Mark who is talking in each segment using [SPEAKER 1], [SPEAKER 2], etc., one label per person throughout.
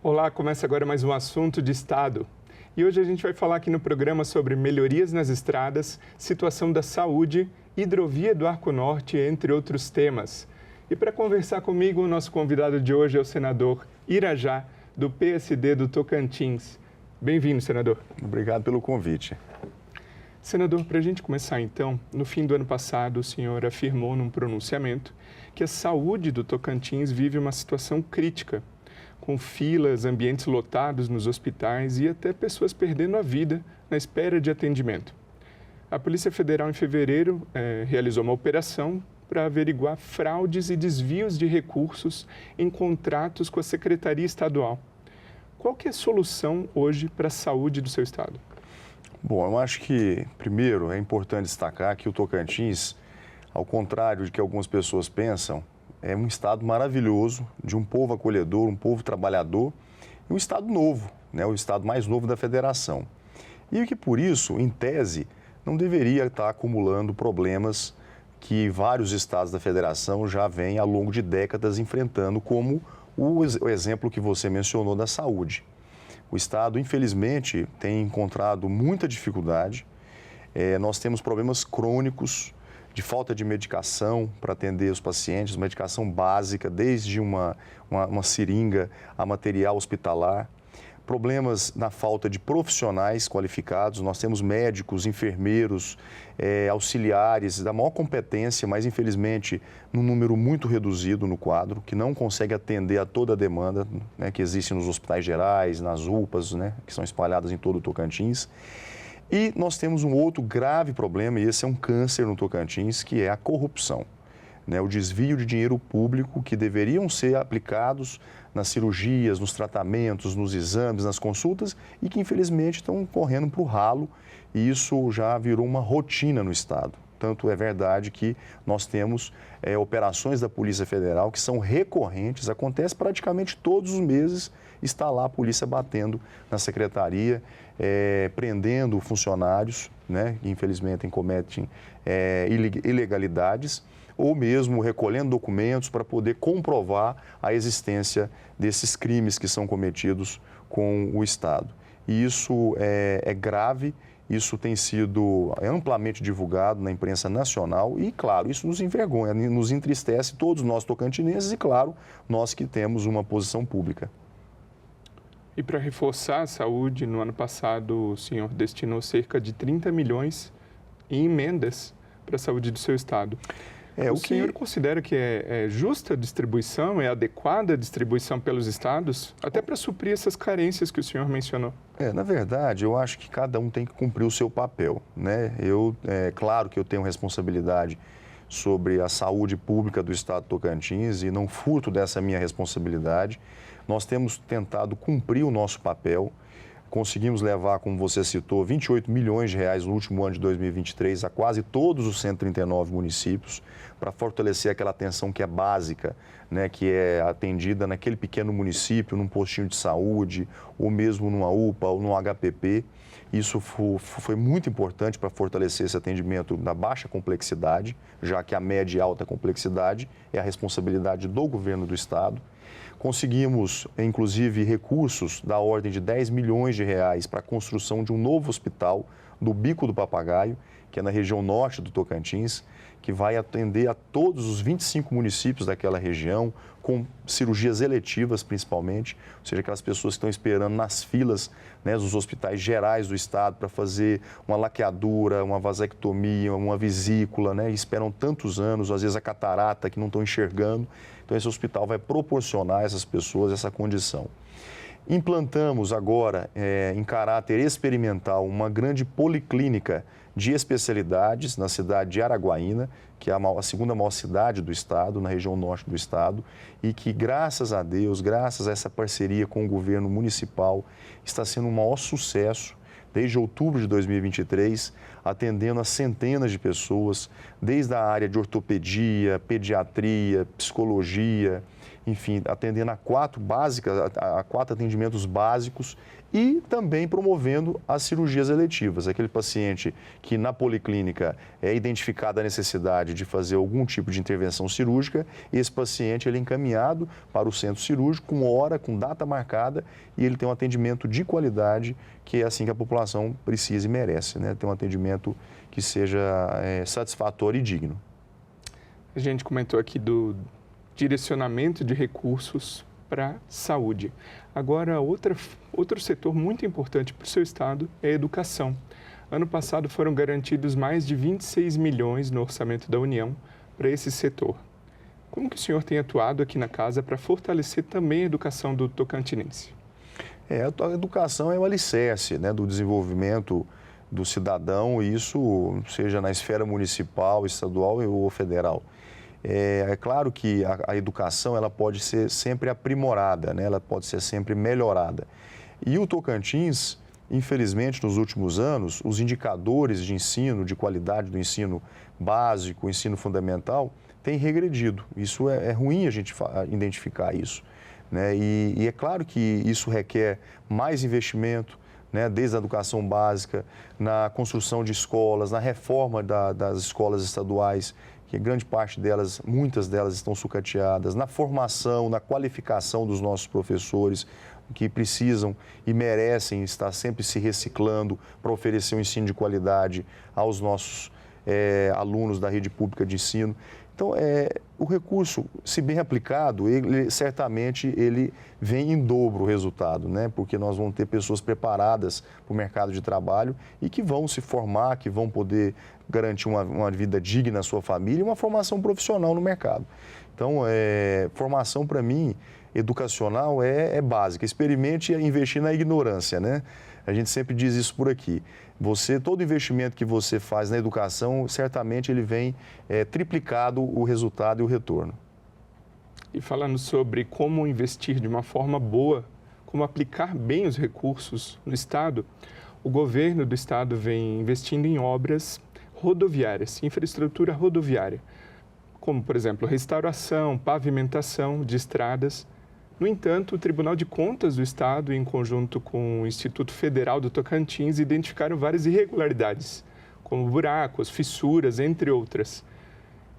[SPEAKER 1] Olá, começa agora mais um assunto de Estado. E hoje a gente vai falar aqui no programa sobre melhorias nas estradas, situação da saúde, hidrovia do Arco Norte, entre outros temas. E para conversar comigo, o nosso convidado de hoje é o senador Irajá, do PSD do Tocantins. Bem-vindo, senador.
[SPEAKER 2] Obrigado pelo convite.
[SPEAKER 1] Senador, para a gente começar então, no fim do ano passado, o senhor afirmou num pronunciamento que a saúde do Tocantins vive uma situação crítica, com filas, ambientes lotados nos hospitais e até pessoas perdendo a vida na espera de atendimento. A Polícia Federal, em fevereiro, realizou uma operação para averiguar fraudes e desvios de recursos em contratos com a Secretaria Estadual. Qual que é a solução hoje para a saúde do seu estado?
[SPEAKER 2] Bom, eu acho que, primeiro, é importante destacar que o Tocantins, ao contrário de que algumas pessoas pensam, é um estado maravilhoso, de um povo acolhedor, um povo trabalhador, e um estado novo, né, o estado mais novo da federação. E que, por isso, em tese, não deveria estar acumulando problemas que vários estados da federação já vêm ao longo de décadas enfrentando, como o exemplo que você mencionou da saúde. O estado, infelizmente, tem encontrado muita dificuldade. Nós temos problemas crônicos de falta de medicação para atender os pacientes, medicação básica, desde uma seringa a material hospitalar. Problemas na falta de profissionais qualificados. Nós temos médicos, enfermeiros, auxiliares da maior competência, mas infelizmente num número muito reduzido no quadro, que não consegue atender a toda a demanda, né, que existe nos hospitais gerais, nas UPAs, né, que são espalhadas em todo o Tocantins. E nós temos um outro grave problema, e esse é um câncer no Tocantins, que é a corrupção, né, o desvio de dinheiro público que deveriam ser aplicados nas cirurgias, nos tratamentos, nos exames, nas consultas e que infelizmente estão correndo para o ralo, e isso já virou uma rotina no estado. Tanto é verdade que nós temos operações da Polícia Federal que são recorrentes, acontece praticamente todos os meses, está lá a polícia batendo na secretaria, prendendo funcionários, né, que infelizmente cometem ilegalidades, ou mesmo recolhendo documentos para poder comprovar a existência desses crimes que são cometidos com o Estado. E isso é grave, isso tem sido amplamente divulgado na imprensa nacional e, claro, isso nos envergonha, nos entristece, todos nós tocantinenses e, claro, nós que temos uma posição pública.
[SPEAKER 1] E para reforçar a saúde, no ano passado o senhor destinou cerca de 30 milhões em emendas para a saúde do seu estado. O senhor considera que é justa a distribuição, é adequada a distribuição pelos estados, até para suprir essas carências que o senhor mencionou?
[SPEAKER 2] Na verdade, eu acho que cada um tem que cumprir o seu papel, né? Claro que eu tenho responsabilidade sobre a saúde pública do estado de Tocantins e não furto dessa minha responsabilidade. Nós temos tentado cumprir o nosso papel. Conseguimos levar, como você citou, 28 milhões de reais no último ano de 2023 a quase todos os 139 municípios para fortalecer aquela atenção que é básica, né, que é atendida naquele pequeno município, num postinho de saúde, ou mesmo numa UPA ou num HPP. Isso foi muito importante para fortalecer esse atendimento da baixa complexidade, já que a média e alta complexidade é a responsabilidade do governo do estado. Conseguimos, inclusive, recursos da ordem de 10 milhões de reais para a construção de um novo hospital do Bico do Papagaio, que é na região norte do Tocantins, que vai atender a todos os 25 municípios daquela região, com cirurgias eletivas principalmente, ou seja, aquelas pessoas que estão esperando nas filas, né, dos hospitais gerais do estado para fazer uma laqueadura, uma vasectomia, uma vesícula, né, e esperam tantos anos, às vezes a catarata que não estão enxergando. Então esse hospital vai proporcionar a essas pessoas essa condição. Implantamos agora, em caráter experimental, uma grande policlínica de especialidades na cidade de Araguaína, que é a segunda maior cidade do estado, na região norte do estado, e que, graças a Deus, graças a essa parceria com o governo municipal, está sendo um maior sucesso. Desde outubro de 2023, atendendo a centenas de pessoas, desde a área de ortopedia, pediatria, psicologia, enfim, atendendo a 4 atendimentos básicos e também promovendo as cirurgias eletivas. Aquele paciente que na policlínica é identificada a necessidade de fazer algum tipo de intervenção cirúrgica, esse paciente ele é encaminhado para o centro cirúrgico com hora, com data marcada e ele tem um atendimento de qualidade que é assim que a população precisa e merece, né? Ter um atendimento que seja satisfatório e digno.
[SPEAKER 1] A gente comentou aqui do direcionamento de recursos para a saúde. Agora, outro setor muito importante para o seu estado é a educação. Ano passado foram garantidos mais de 26 milhões no orçamento da União para esse setor. Como que o senhor tem atuado aqui na casa para fortalecer também a educação do tocantinense?
[SPEAKER 2] A educação é o alicerce, né, do desenvolvimento do cidadão, e isso seja na esfera municipal, estadual ou federal. É claro que a educação ela pode ser sempre aprimorada, né? Ela pode ser sempre melhorada. E o Tocantins, infelizmente, nos últimos anos, os indicadores de ensino, de qualidade do ensino básico, ensino fundamental, têm regredido. Isso é ruim a gente identificar isso, né? E é claro que isso requer mais investimento, né? Desde a educação básica, na construção de escolas, na reforma das escolas estaduais, que grande parte delas, muitas delas estão sucateadas, na formação, na qualificação dos nossos professores, que precisam e merecem estar sempre se reciclando para oferecer um ensino de qualidade aos nossos alunos da rede pública de ensino. Então, o recurso, se bem aplicado, certamente ele vem em dobro o resultado, né? Porque nós vamos ter pessoas preparadas para o mercado de trabalho e que vão se formar, que vão poder garantir uma vida digna à sua família e uma formação profissional no mercado. Então, formação para mim, educacional, é básica. Experimente investir na ignorância, né? A gente sempre diz isso por aqui. Todo investimento que você faz na educação, certamente ele vem triplicado o resultado e o retorno.
[SPEAKER 1] E falando sobre como investir de uma forma boa, como aplicar bem os recursos no Estado, o governo do Estado vem investindo em obras rodoviárias, infraestrutura rodoviária, como, por exemplo, restauração, pavimentação de estradas. No entanto, o Tribunal de Contas do Estado, em conjunto com o Instituto Federal do Tocantins, identificaram várias irregularidades, como buracos, fissuras, entre outras.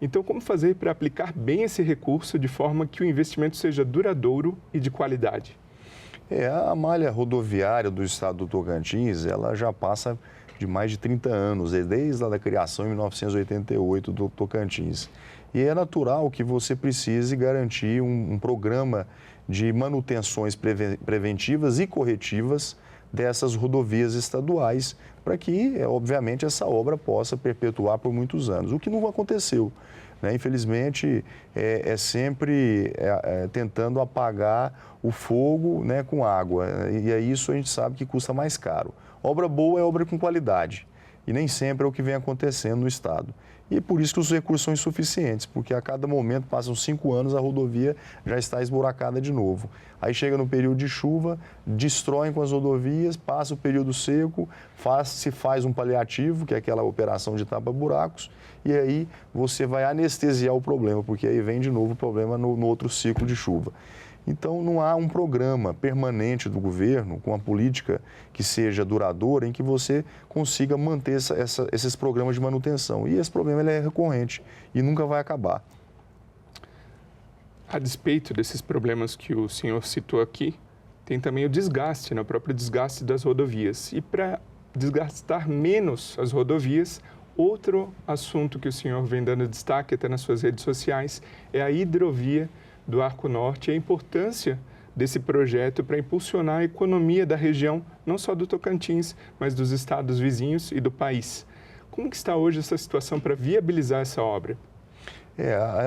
[SPEAKER 1] Então, como fazer para aplicar bem esse recurso de forma que o investimento seja duradouro e de qualidade?
[SPEAKER 2] A malha rodoviária do Estado do Tocantins, ela já passa de mais de 30 anos, desde a criação em 1988 do Tocantins. E é natural que você precise garantir um programa de manutenções preventivas e corretivas dessas rodovias estaduais, para que, obviamente, essa obra possa perpetuar por muitos anos, o que não aconteceu, né? Infelizmente, sempre tentando apagar o fogo, né, com água, e isso a gente sabe que custa mais caro. Obra boa é obra com qualidade, e nem sempre é o que vem acontecendo no Estado. E é por isso que os recursos são insuficientes, porque a cada momento, passam 5 anos, a rodovia já está esburacada de novo. Aí chega no período de chuva, destroem com as rodovias, passa o período seco, se faz um paliativo, que é aquela operação de tapa-buracos, e aí você vai anestesiar o problema, porque aí vem de novo o problema no outro ciclo de chuva. Então, não há um programa permanente do governo, com uma política que seja duradoura, em que você consiga manter esses programas de manutenção. E esse problema ele é recorrente e nunca vai acabar.
[SPEAKER 1] A despeito desses problemas que o senhor citou aqui, tem também o desgaste, o próprio desgaste das rodovias. E para desgastar menos as rodovias, outro assunto que o senhor vem dando destaque até nas suas redes sociais é a hidrovia do Arco Norte e a importância desse projeto para impulsionar a economia da região, não só do Tocantins, mas dos estados vizinhos e do país. Como que está hoje essa situação para viabilizar essa obra?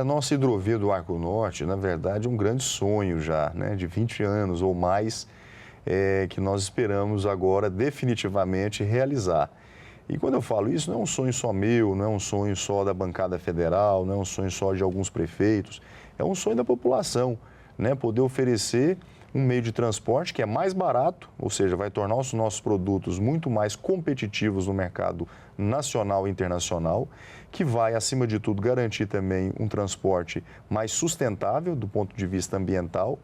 [SPEAKER 2] A nossa hidrovia do Arco Norte, na verdade, é um grande sonho já, né, de 20 anos ou mais, que nós esperamos agora definitivamente realizar. E quando eu falo isso, não é um sonho só meu, não é um sonho só da bancada federal, não é um sonho só de alguns prefeitos, é um sonho da população, né? Poder oferecer um meio de transporte que é mais barato, ou seja, vai tornar os nossos produtos muito mais competitivos no mercado nacional e internacional, que vai, acima de tudo, garantir também um transporte mais sustentável do ponto de vista ambiental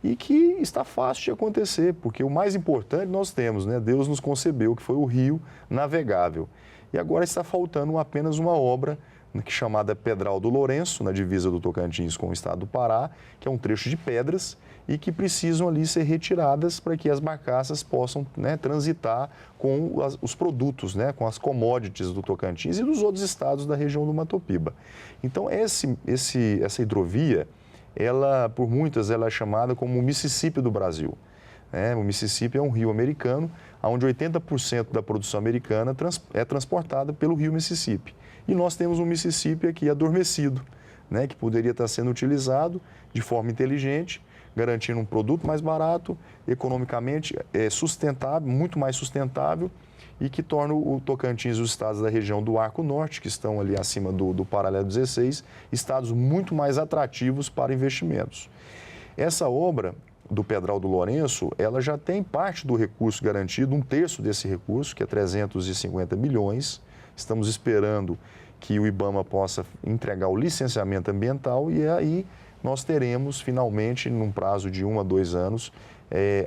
[SPEAKER 2] e que está fácil de acontecer, porque o mais importante nós temos, né? Deus nos concebeu, que foi o rio navegável. E agora está faltando apenas uma obra chamada Pedral do Lourenço, na divisa do Tocantins com o estado do Pará, que é um trecho de pedras e que precisam ali ser retiradas para que as barcaças possam, né, transitar com os produtos, né, com as commodities do Tocantins e dos outros estados da região do Mato Piba. Então, essa hidrovia, ela, por muitas, ela é chamada como o Mississippi do Brasil. O Mississippi é um rio americano, onde 80% da produção americana é transportada pelo rio Mississippi. E nós temos um Mississippi aqui adormecido, né, que poderia estar sendo utilizado de forma inteligente, garantindo um produto mais barato, economicamente sustentável, muito mais sustentável, e que torna o Tocantins e os estados da região do Arco Norte, que estão ali acima do Paralelo 16, estados muito mais atrativos para investimentos. Essa obra do Pedral do Lourenço, ela já tem parte do recurso garantido, um terço desse recurso, que é 350 milhões. Estamos esperando que o IBAMA possa entregar o licenciamento ambiental e aí nós teremos, finalmente, num prazo de 1 a 2 anos,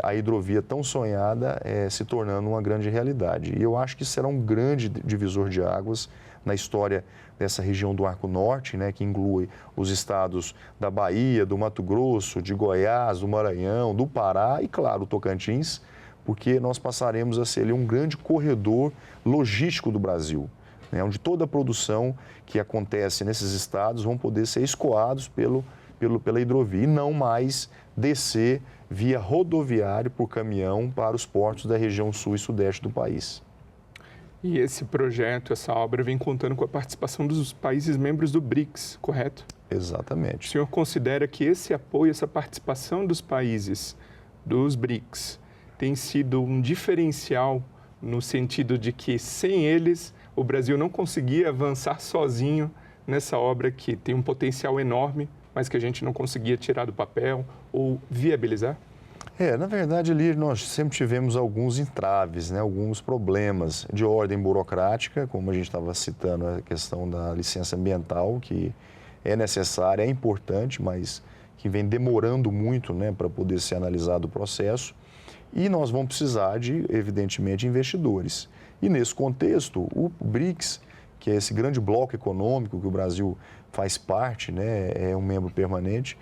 [SPEAKER 2] a hidrovia tão sonhada se tornando uma grande realidade. E eu acho que será um grande divisor de águas na história dessa região do Arco Norte, né, que inclui os estados da Bahia, do Mato Grosso, de Goiás, do Maranhão, do Pará e, claro, o Tocantins, porque nós passaremos a ser ali um grande corredor logístico do Brasil, né, onde toda a produção que acontece nesses estados vão poder ser escoados pela hidrovia e não mais descer via rodoviário por caminhão para os portos da região sul e sudeste do país.
[SPEAKER 1] E esse projeto, essa obra, vem contando com a participação dos países membros do BRICS, correto?
[SPEAKER 2] Exatamente.
[SPEAKER 1] O senhor considera que esse apoio, essa participação dos países dos BRICS tem sido um diferencial no sentido de que, sem eles, o Brasil não conseguia avançar sozinho nessa obra que tem um potencial enorme, mas que a gente não conseguia tirar do papel ou viabilizar?
[SPEAKER 2] Na verdade, ali nós sempre tivemos alguns entraves, né, alguns problemas de ordem burocrática, como a gente estava citando a questão da licença ambiental, que é necessária, é importante, mas que vem demorando muito, né, para poder ser analisado o processo. E nós vamos precisar de, evidentemente, investidores. E nesse contexto, o BRICS, que é esse grande bloco econômico que o Brasil faz parte, né, é um membro permanente,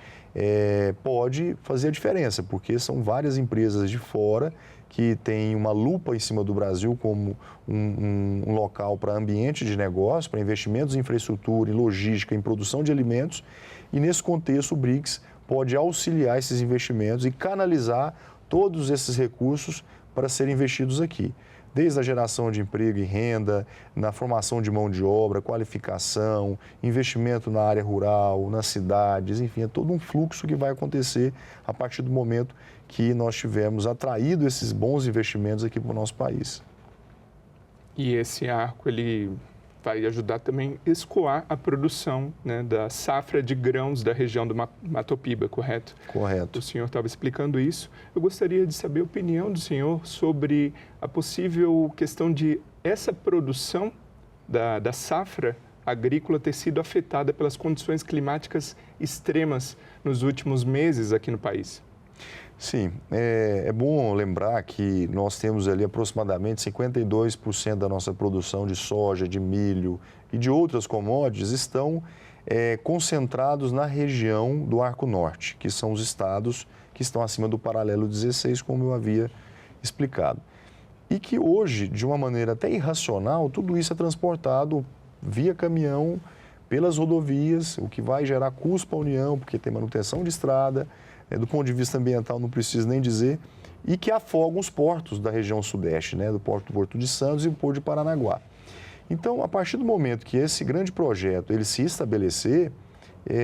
[SPEAKER 2] pode fazer a diferença, porque são várias empresas de fora que têm uma lupa em cima do Brasil como um local para ambiente de negócio, para investimentos em infraestrutura, em logística, em produção de alimentos. E nesse contexto, o BRICS pode auxiliar esses investimentos e canalizar todos esses recursos para serem investidos aqui. Desde a geração de emprego e renda, na formação de mão de obra, qualificação, investimento na área rural, nas cidades, enfim, é todo um fluxo que vai acontecer a partir do momento que nós tivermos atraído esses bons investimentos aqui para o nosso país.
[SPEAKER 1] E esse arco, ele vai ajudar também a escoar a produção, né, da safra de grãos da região do Mato Piba, correto?
[SPEAKER 2] Correto.
[SPEAKER 1] O senhor estava explicando isso. Eu gostaria de saber a opinião do senhor sobre a possível questão de essa produção da safra agrícola ter sido afetada pelas condições climáticas extremas nos últimos meses aqui no país.
[SPEAKER 2] Sim, é bom lembrar que nós temos ali aproximadamente 52% da nossa produção de soja, de milho e de outras commodities estão concentrados na região do Arco Norte, que são os estados que estão acima do Paralelo 16, como eu havia explicado. E que hoje, de uma maneira até irracional, tudo isso é transportado via caminhão pelas rodovias, o que vai gerar custo para a União, porque tem manutenção de estrada. Do ponto de vista ambiental, não preciso nem dizer, e que afogam os portos da região sudeste, né, do Porto de Santos e o Porto de Paranaguá. Então, a partir do momento que esse grande projeto ele se estabelecer,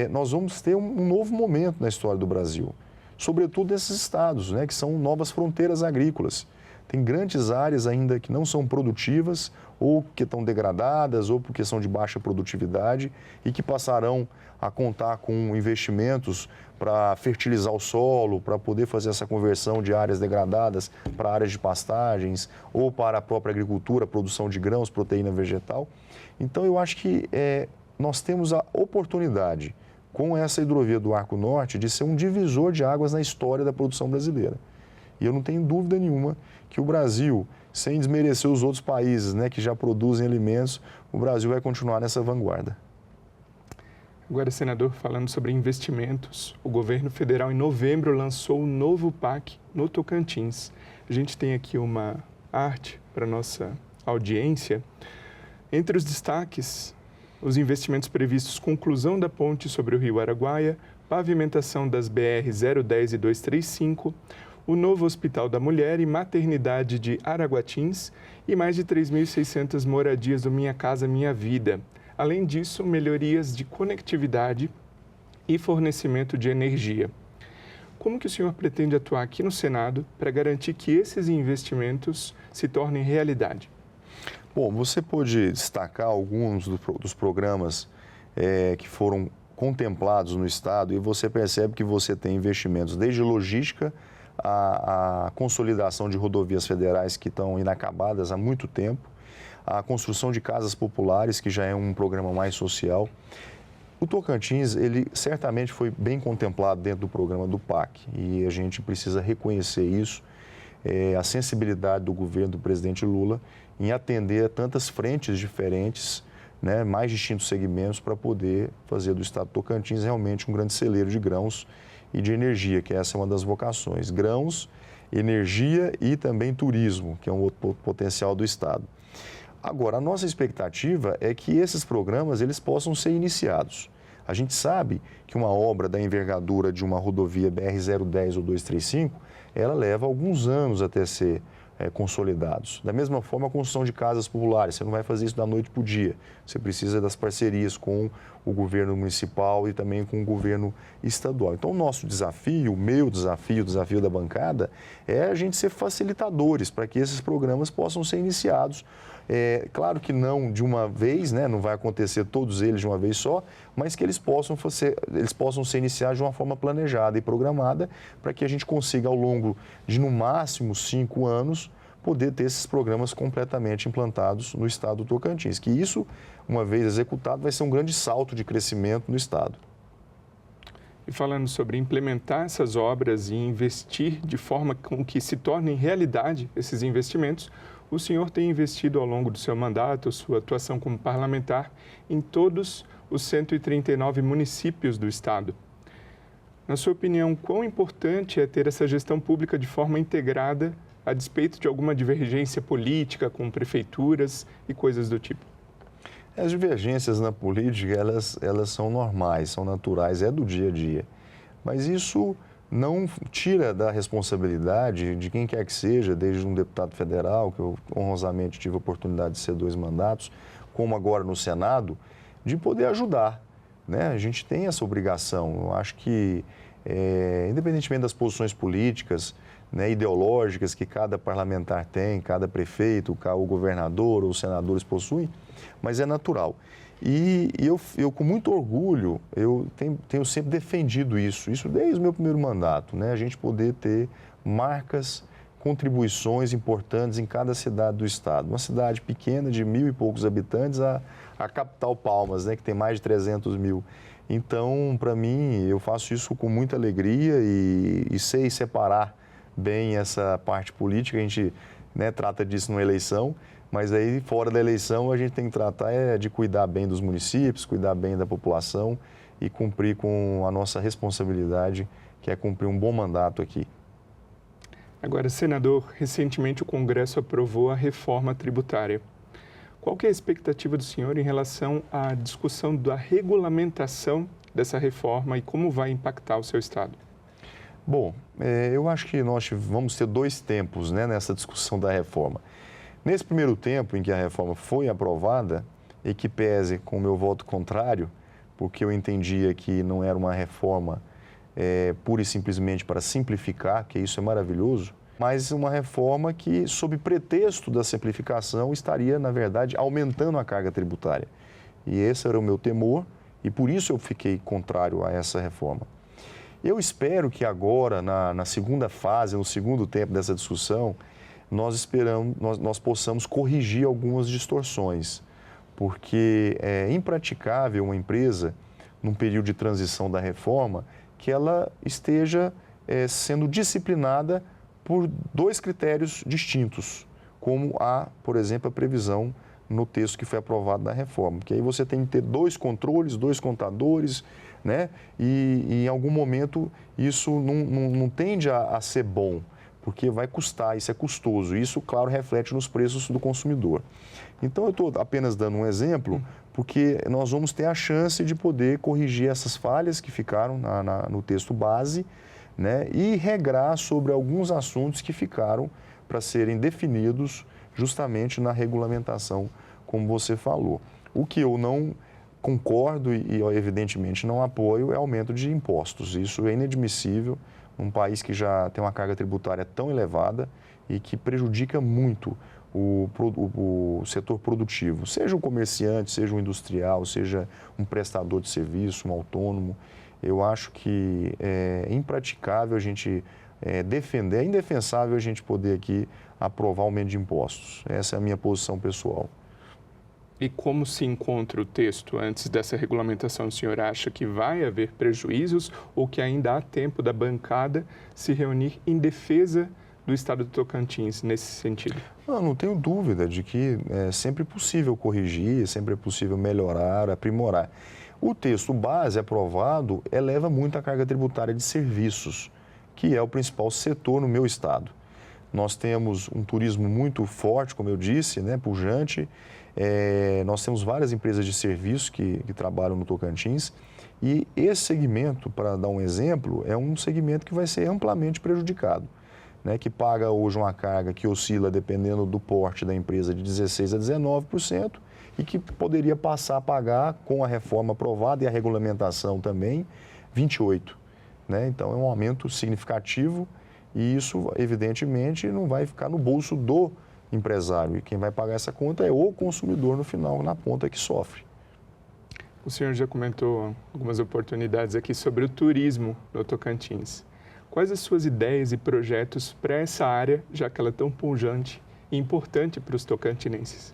[SPEAKER 2] nós vamos ter um novo momento na história do Brasil, sobretudo nesses estados, né, que são novas fronteiras agrícolas. Tem grandes áreas ainda que não são produtivas ou porque estão degradadas, ou porque são de baixa produtividade e que passarão a contar com investimentos para fertilizar o solo, para poder fazer essa conversão de áreas degradadas para áreas de pastagens ou para a própria agricultura, produção de grãos, proteína vegetal. Então, eu acho que nós temos a oportunidade, com essa hidrovia do Arco Norte, de ser um divisor de águas na história da produção brasileira. E eu não tenho dúvida nenhuma que o Brasil, sem desmerecer os outros países, né, que já produzem alimentos, o Brasil vai continuar nessa vanguarda.
[SPEAKER 1] Agora, senador, falando sobre investimentos, o governo federal em novembro lançou o novo PAC no Tocantins. A gente tem aqui uma arte para nossa audiência. Entre os destaques, os investimentos previstos: conclusão da ponte sobre o Rio Araguaia, pavimentação das BR 010 e 235, o novo Hospital da Mulher e Maternidade de Araguatins e mais de 3.600 moradias do Minha Casa Minha Vida. Além disso, melhorias de conectividade e fornecimento de energia. Como que o senhor pretende atuar aqui no Senado para garantir que esses investimentos se tornem realidade?
[SPEAKER 2] Bom, você pode destacar alguns dos programas que foram contemplados no Estado e você percebe que você tem investimentos desde logística, a consolidação de rodovias federais que estão inacabadas há muito tempo, a construção de casas populares, que já é um programa mais social. O Tocantins, ele certamente foi bem contemplado dentro do programa do PAC e a gente precisa reconhecer isso, a sensibilidade do governo do presidente Lula em atender a tantas frentes diferentes, né, mais distintos segmentos para poder fazer do estado do Tocantins realmente um grande celeiro de grãos e de energia, que essa é uma das vocações. Grãos, energia e também turismo, que é um outro potencial do estado. Agora, a nossa expectativa é que esses programas eles possam ser iniciados. A gente sabe que uma obra da envergadura de uma rodovia BR-010 ou 235, ela leva alguns anos até ser consolidados. Da mesma forma, a construção de casas populares, você não vai fazer isso da noite para o dia. Você precisa das parcerias com o governo municipal e também com o governo estadual. Então, o nosso desafio, o meu desafio, o desafio da bancada, é a gente ser facilitadores para que esses programas possam ser iniciados. Claro que não de uma vez, né? Não vai acontecer todos eles de uma vez só, mas que eles possam ser iniciados de uma forma planejada e programada para que a gente consiga, ao longo de, no máximo, 5 anos, poder ter esses programas completamente implantados no estado do Tocantins. Que isso, uma vez executado, vai ser um grande salto de crescimento no estado.
[SPEAKER 1] E falando sobre implementar essas obras e investir de forma com que se tornem realidade esses investimentos, o senhor tem investido ao longo do seu mandato, sua atuação como parlamentar, em todos os 139 municípios do estado. Na sua opinião, quão importante é ter essa gestão pública de forma integrada, a despeito de alguma divergência política com prefeituras e coisas do tipo?
[SPEAKER 2] As divergências na política, elas são normais, são naturais, é do dia a dia. Mas isso não tira da responsabilidade de quem quer que seja, desde um deputado federal, que eu honrosamente tive a oportunidade de ser 2 mandatos, como agora no Senado, de poder ajudar, né? A gente tem essa obrigação. Eu acho que, independentemente das posições políticas, né, ideológicas que cada parlamentar tem, cada prefeito, o governador ou os senadores possuem, mas é natural. E eu com muito orgulho, eu tenho sempre defendido isso desde o meu primeiro mandato, né? A gente poder ter marcas, contribuições importantes em cada cidade do estado. Uma cidade pequena de 1.000 e poucos habitantes, a capital Palmas, né, que tem mais de 300 mil. Então, para mim, eu faço isso com muita alegria e sei separar bem essa parte política. A gente, né, trata disso numa eleição, mas aí fora da eleição a gente tem que tratar de cuidar bem dos municípios, cuidar bem da população e cumprir com a nossa responsabilidade, que é cumprir um bom mandato aqui.
[SPEAKER 1] Agora, senador, recentemente o Congresso aprovou a reforma tributária. Qual que é a expectativa do senhor em relação à discussão da regulamentação dessa reforma e como vai impactar o seu estado?
[SPEAKER 2] Bom, eu acho que nós vamos ter 2 tempos, né, nessa discussão da reforma. Nesse primeiro tempo em que a reforma foi aprovada, e que pese com o meu voto contrário, porque eu entendia que não era uma reforma pura e simplesmente para simplificar, que isso é maravilhoso, mas uma reforma que, sob pretexto da simplificação, estaria, na verdade, aumentando a carga tributária. E esse era o meu temor e por isso eu fiquei contrário a essa reforma. Eu espero que agora, na segunda fase, no segundo tempo dessa discussão, nós possamos corrigir algumas distorções, porque é impraticável uma empresa, num período de transição da reforma, que ela esteja sendo disciplinada por dois critérios distintos, como há, por exemplo, a previsão no texto que foi aprovado na reforma. Porque aí você tem que ter dois controles, dois contadores, né? E em algum momento isso não tende a ser bom, porque vai custar, isso é custoso. Isso, claro, reflete nos preços do consumidor. Então, eu estou apenas dando um exemplo, porque nós vamos ter a chance de poder corrigir essas falhas que ficaram no texto base, né? E regrar sobre alguns assuntos que ficaram para serem definidos justamente na regulamentação, como você falou. O que eu não concordo e evidentemente não apoio é aumento de impostos. Isso é inadmissível num país que já tem uma carga tributária tão elevada e que prejudica muito o setor produtivo, seja um comerciante, seja um industrial, seja um prestador de serviço, um autônomo. Eu acho que é impraticável a gente defender, é indefensável a gente poder aqui aprovar aumento de impostos. Essa é a minha posição pessoal.
[SPEAKER 1] E como se encontra o texto antes dessa regulamentação? O senhor acha que vai haver prejuízos ou que ainda há tempo da bancada se reunir em defesa do Estado do Tocantins nesse sentido?
[SPEAKER 2] Não tenho dúvida de que é sempre possível corrigir, sempre é possível melhorar, aprimorar. O texto base aprovado eleva muito a carga tributária de serviços, que é o principal setor no meu estado. Nós temos um turismo muito forte, como eu disse, né, pujante. Nós temos várias empresas de serviço que trabalham no Tocantins. E esse segmento, para dar um exemplo, é um segmento que vai ser amplamente prejudicado, né, que paga hoje uma carga que oscila, dependendo do porte da empresa, de 16% a 19%, e que poderia passar a pagar, com a reforma aprovada e a regulamentação também, 28%. Né? Então, é um aumento significativo e isso, evidentemente, não vai ficar no bolso do empresário. E quem vai pagar essa conta é o consumidor no final, na ponta que sofre.
[SPEAKER 1] O senhor já comentou algumas oportunidades aqui sobre o turismo no Tocantins. Quais as suas ideias e projetos para essa área, já que ela é tão pujante e importante para os tocantinenses?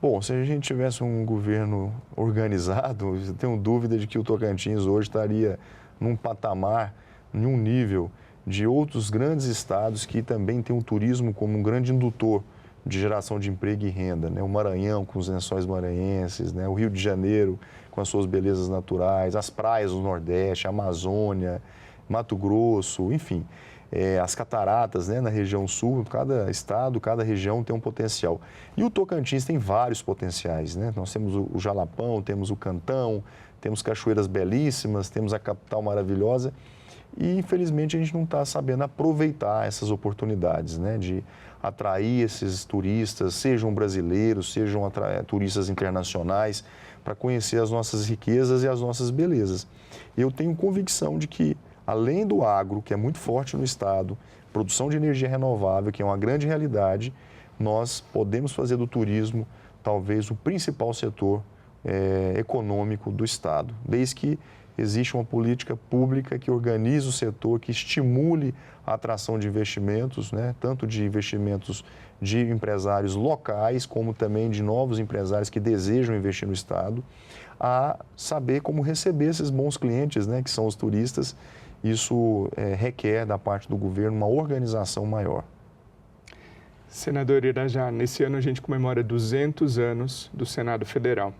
[SPEAKER 2] Bom, se a gente tivesse um governo organizado, eu tenho dúvida de que o Tocantins hoje estaria num patamar, num nível de outros grandes estados que também têm o turismo como um grande indutor de geração de emprego e renda, né? O Maranhão com os lençóis maranhenses, né? O Rio de Janeiro com as suas belezas naturais, as praias do Nordeste, a Amazônia, Mato Grosso, enfim, as cataratas, né, na região sul. Cada estado, cada região tem um potencial. E o Tocantins tem vários potenciais, né? Nós temos o Jalapão, temos o Cantão, temos cachoeiras belíssimas, temos a capital maravilhosa e, infelizmente, a gente não está sabendo aproveitar essas oportunidades, né, de atrair esses turistas, sejam brasileiros, sejam turistas internacionais, para conhecer as nossas riquezas e as nossas belezas. Eu tenho convicção de que, além do agro, que é muito forte no estado, produção de energia renovável, que é uma grande realidade, nós podemos fazer do turismo talvez o principal setor econômico do estado, desde que existe uma política pública que organize o setor, que estimule a atração de investimentos, né, tanto de investimentos de empresários locais, como também de novos empresários que desejam investir no estado, a saber como receber esses bons clientes, né, que são os turistas. Isso requer da parte do governo uma organização maior.
[SPEAKER 1] Senador Irajá, nesse ano a gente comemora 200 anos do Senado Federal.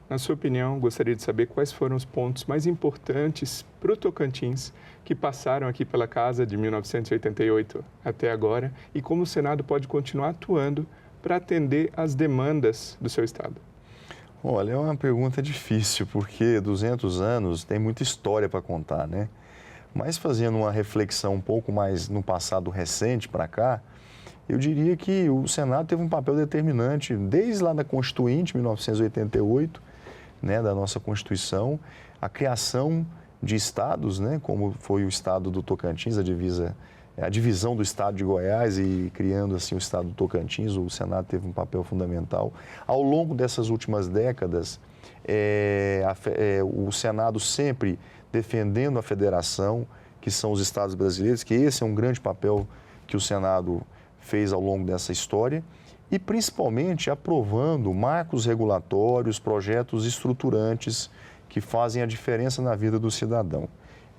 [SPEAKER 1] Na sua opinião, gostaria de saber quais foram os pontos mais importantes para o Tocantins que passaram aqui pela Casa de 1988 até agora e como o Senado pode continuar atuando para atender às demandas do seu estado.
[SPEAKER 2] Olha, é uma pergunta difícil, porque 200 anos tem muita história para contar, né? Mas fazendo uma reflexão um pouco mais no passado recente para cá, eu diria que o Senado teve um papel determinante desde lá da Constituinte, 1988, né, da nossa Constituição, a criação de estados, né, como foi o estado do Tocantins, a divisa a divisão do estado de Goiás e criando assim o estado do Tocantins. O Senado teve um papel fundamental. Ao longo dessas últimas décadas, o Senado sempre defendendo a federação, que são os estados brasileiros, que esse é um grande papel que o Senado fez ao longo dessa história, e principalmente aprovando marcos regulatórios, projetos estruturantes que fazem a diferença na vida do cidadão.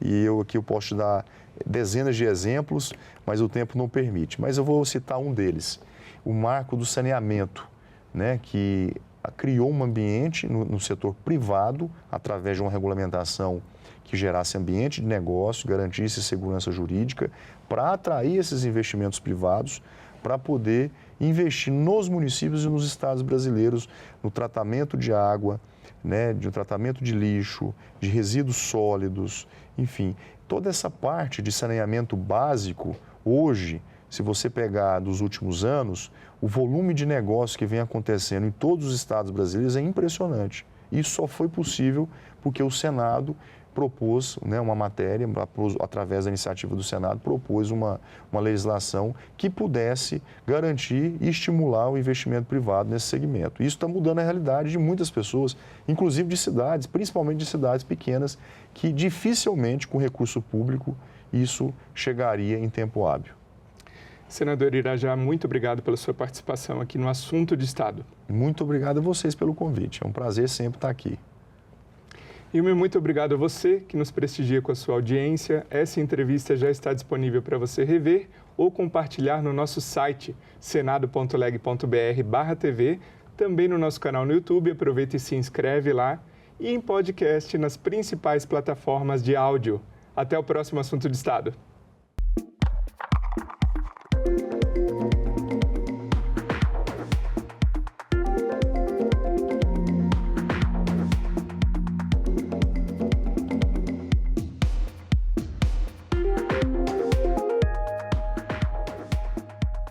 [SPEAKER 2] E aqui eu posso te dar dezenas de exemplos, mas o tempo não permite. Mas eu vou citar um deles, o marco do saneamento, né, que criou um ambiente no setor privado, através de uma regulamentação que gerasse ambiente de negócio, garantisse segurança jurídica, para atrair esses investimentos privados, para poder investir nos municípios e nos estados brasileiros no tratamento de água, né, de tratamento de lixo, de resíduos sólidos, enfim. Toda essa parte de saneamento básico, hoje, se você pegar dos últimos anos, o volume de negócio que vem acontecendo em todos os estados brasileiros é impressionante. Isso só foi possível porque o Senado propôs, né, uma matéria, através da iniciativa do Senado, propôs uma legislação que pudesse garantir e estimular o investimento privado nesse segmento. Isso está mudando a realidade de muitas pessoas, inclusive de cidades, principalmente de cidades pequenas, que dificilmente, com recurso público, isso chegaria em tempo hábil.
[SPEAKER 1] Senador Irajá, muito obrigado pela sua participação aqui no Assunto de Estado.
[SPEAKER 2] Muito obrigado a vocês pelo convite. É um prazer sempre estar aqui.
[SPEAKER 1] E o meu muito obrigado a você que nos prestigia com a sua audiência. Essa entrevista já está disponível para você rever ou compartilhar no nosso site senado.leg.br/tv, também no nosso canal no YouTube. Aproveita e se inscreve lá, e em podcast nas principais plataformas de áudio. Até o próximo Assunto de Estado.